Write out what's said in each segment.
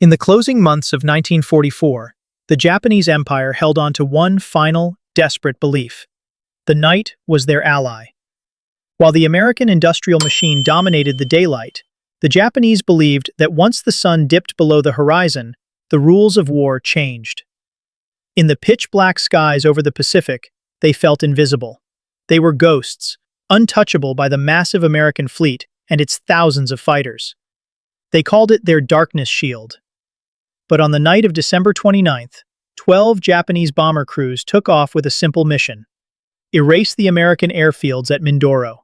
In the closing months of 1944, the Japanese Empire held on to one final, desperate belief. The night was their ally. While the American industrial machine dominated the daylight, the Japanese believed that once the sun dipped below the horizon, the rules of war changed. In the pitch-black skies over the Pacific, they felt invisible. They were ghosts, untouchable by the massive American fleet and its thousands of fighters. They called it their darkness shield. But on the night of December 29th, 12 Japanese bomber crews took off with a simple mission: erase the American airfields at Mindoro.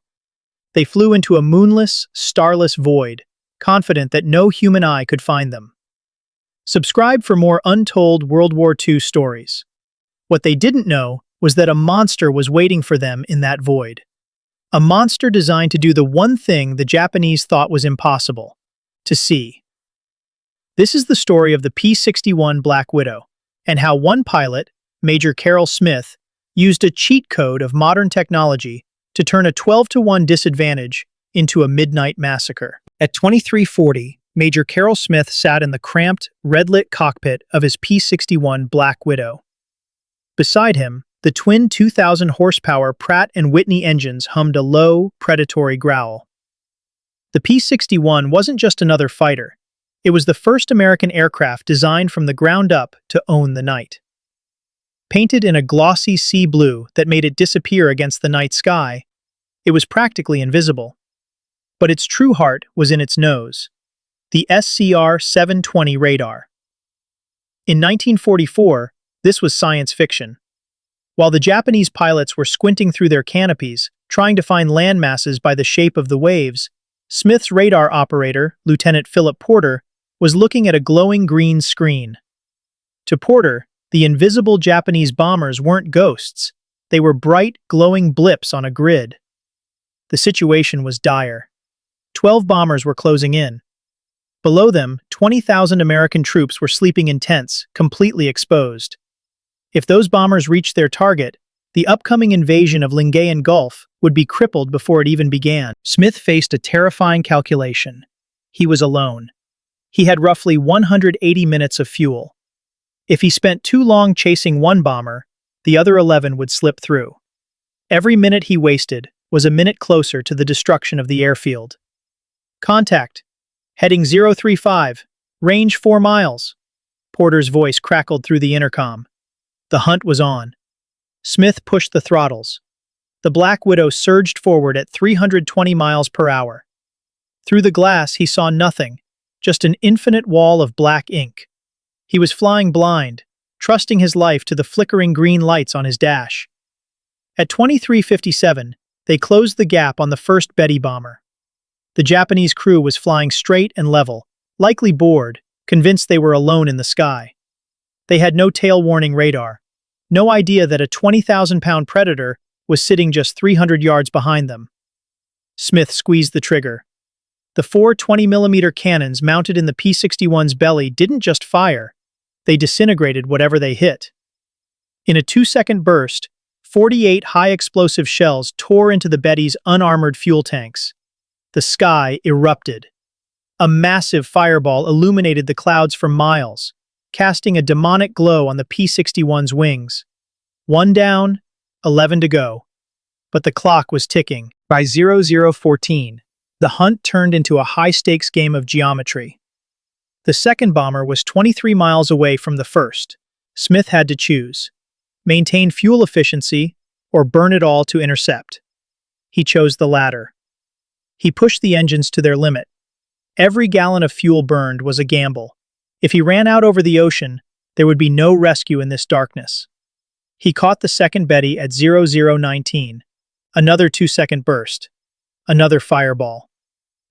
They flew into a moonless, starless void, confident that no human eye could find them. Subscribe for more untold World War II stories. What they didn't know was that a monster was waiting for them in that void. A monster designed to do the one thing the Japanese thought was impossible: to see. This is the story of the P-61 Black Widow, and how one pilot, Major Carol Smith, used a cheat code of modern technology to turn a 12-to-1 disadvantage into a midnight massacre. At 2340, Major Carol Smith sat in the cramped, red-lit cockpit of his P-61 Black Widow. Beside him, the twin 2,000-horsepower Pratt & Whitney engines hummed a low, predatory growl. The P-61 wasn't just another fighter. It was the first American aircraft designed from the ground up to own the night. Painted in a glossy sea blue that made it disappear against the night sky, it was practically invisible. But its true heart was in its nose: the SCR-720 radar. In 1944, this was science fiction. While the Japanese pilots were squinting through their canopies, trying to find land masses by the shape of the waves, Smith's radar operator, Lieutenant Philip Porter, was looking at a glowing green screen. To Porter, the invisible Japanese bombers weren't ghosts. They were bright, glowing blips on a grid. The situation was dire. 12 bombers were closing in. Below them, 20,000 American troops were sleeping in tents, completely exposed. If those bombers reached their target, the upcoming invasion of Lingayen Gulf would be crippled before it even began. Smith faced a terrifying calculation. He was alone. He had roughly 180 minutes of fuel. If he spent too long chasing one bomber, the other 11 would slip through. Every minute he wasted was a minute closer to the destruction of the airfield. Contact. Heading 035. Range 4 miles. Porter's voice crackled through the intercom. The hunt was on. Smith pushed the throttles. The Black Widow surged forward at 320 miles per hour. Through the glass, he saw nothing, just an infinite wall of black ink. He was flying blind, trusting his life to the flickering green lights on his dash. At 23:57, they closed the gap on the first Betty bomber. The Japanese crew was flying straight and level, likely bored, convinced they were alone in the sky. They had no tail-warning radar, no idea that a 20,000-pound Predator was sitting just 300 yards behind them. Smith squeezed the trigger. The 4 20mm cannons mounted in the P-61's belly didn't just fire, they disintegrated whatever they hit. In a 2-second burst, 48 high-explosive shells tore into the Betty's unarmored fuel tanks. The sky erupted. A massive fireball illuminated the clouds for miles, casting a demonic glow on the P-61's wings. 1 down, 11 to go. But the clock was ticking. By 0014, the hunt turned into a high-stakes game of geometry. The second bomber was 23 miles away from the first. Smith had to choose: maintain fuel efficiency or burn it all to intercept. He chose the latter. He pushed the engines to their limit. Every gallon of fuel burned was a gamble. If he ran out over the ocean, there would be no rescue in this darkness. He caught the second Betty at 0019. Another 2-second burst. Another fireball.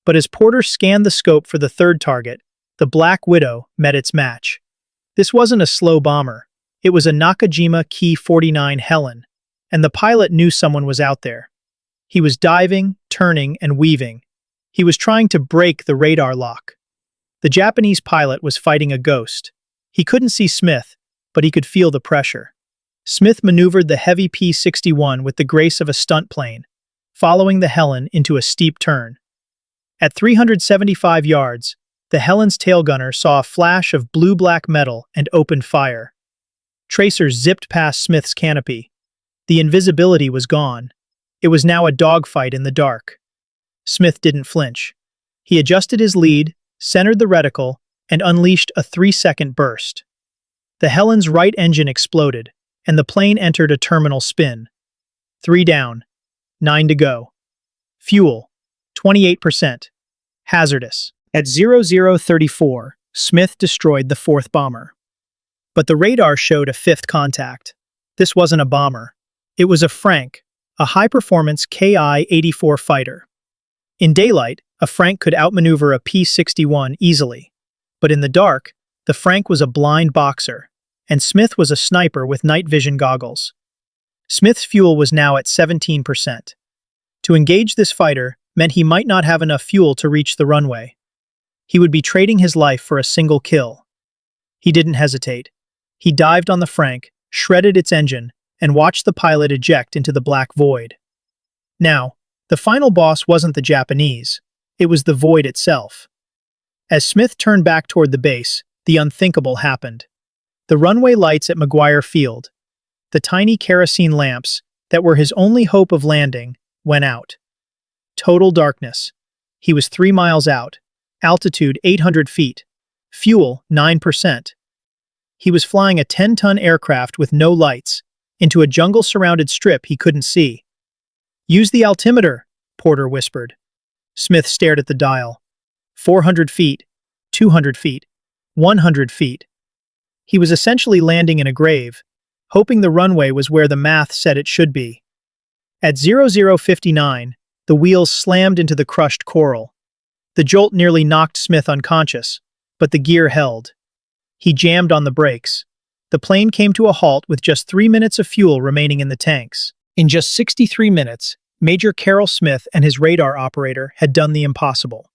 But as Porter scanned the scope for the third target, the Black Widow met its match. This wasn't a slow bomber. It was a Nakajima Ki-49 Helen, and the pilot knew someone was out there. He was diving, turning, and weaving. He was trying to break the radar lock. The Japanese pilot was fighting a ghost. He couldn't see Smith, but he could feel the pressure. Smith maneuvered the heavy P-61 with the grace of a stunt plane, following the Helen into a steep turn. At 375 yards, The Helen's tail gunner saw a flash of blue-black metal and opened fire. Tracers zipped past Smith's canopy. The invisibility was gone. It was now a dogfight in the dark. Smith didn't flinch. He adjusted his lead, centered the reticle, and unleashed a 3-second burst. The Helen's right engine exploded, and the plane entered a terminal spin. 3 down, 9 to go. Fuel, 28%. Hazardous. At 0034, Smith destroyed the 4th bomber. But the radar showed a 5th contact. This wasn't a bomber. It was a Frank, a high-performance Ki-84 fighter. In daylight, a Frank could outmaneuver a P-61 easily. But in the dark, the Frank was a blind boxer, and Smith was a sniper with night vision goggles. Smith's fuel was now at 17%. To engage this fighter meant he might not have enough fuel to reach the runway. He would be trading his life for a single kill. He didn't hesitate. He dived on the Frank, shredded its engine, and watched the pilot eject into the black void. Now, the final boss wasn't the Japanese. It was the void itself. As Smith turned back toward the base, the unthinkable happened. The runway lights at McGuire Field, the tiny kerosene lamps that were his only hope of landing, went out. Total darkness. He was 3 miles out, altitude 800 feet, fuel 9%. He was flying a 10-ton aircraft with no lights, into a jungle-surrounded strip he couldn't see. "Use the altimeter," Porter whispered. Smith stared at the dial. 400 feet, 200 feet, 100 feet. He was essentially landing in a grave, hoping the runway was where the math said it should be. At 0059, the wheels slammed into the crushed coral. The jolt nearly knocked Smith unconscious, but the gear held. He jammed on the brakes. The plane came to a halt with just 3 minutes of fuel remaining in the tanks. In just 63 minutes, Major Carroll Smith and his radar operator had done the impossible.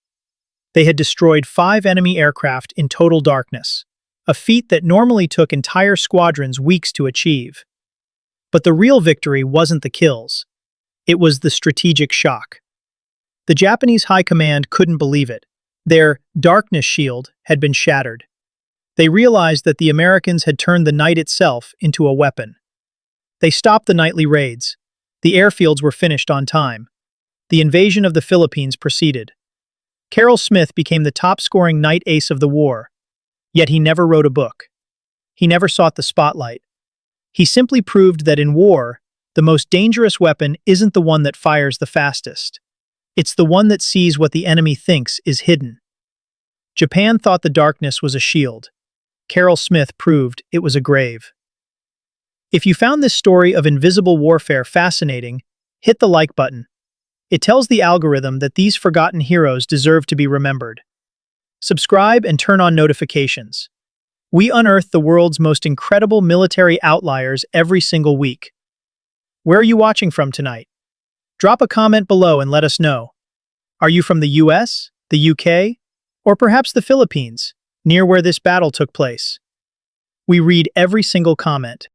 They had destroyed 5 enemy aircraft in total darkness, a feat that normally took entire squadrons weeks to achieve. But the real victory wasn't the kills. It was the strategic shock. The Japanese high command couldn't believe it. Their darkness shield had been shattered. They realized that the Americans had turned the night itself into a weapon. They stopped the nightly raids. The airfields were finished on time. The invasion of the Philippines proceeded. Carroll Smith became the top-scoring night ace of the war. Yet he never wrote a book. He never sought the spotlight. He simply proved that in war, the most dangerous weapon isn't the one that fires the fastest. It's the one that sees what the enemy thinks is hidden. Japan thought the darkness was a shield. Carroll Smith proved it was a grave. If you found this story of invisible warfare fascinating, hit the like button. It tells the algorithm that these forgotten heroes deserve to be remembered. Subscribe and turn on notifications. We unearth the world's most incredible military outliers every single week. Where are you watching from tonight? Drop a comment below and let us know. Are you from the US, the UK, or perhaps the Philippines, near where this battle took place? We read every single comment.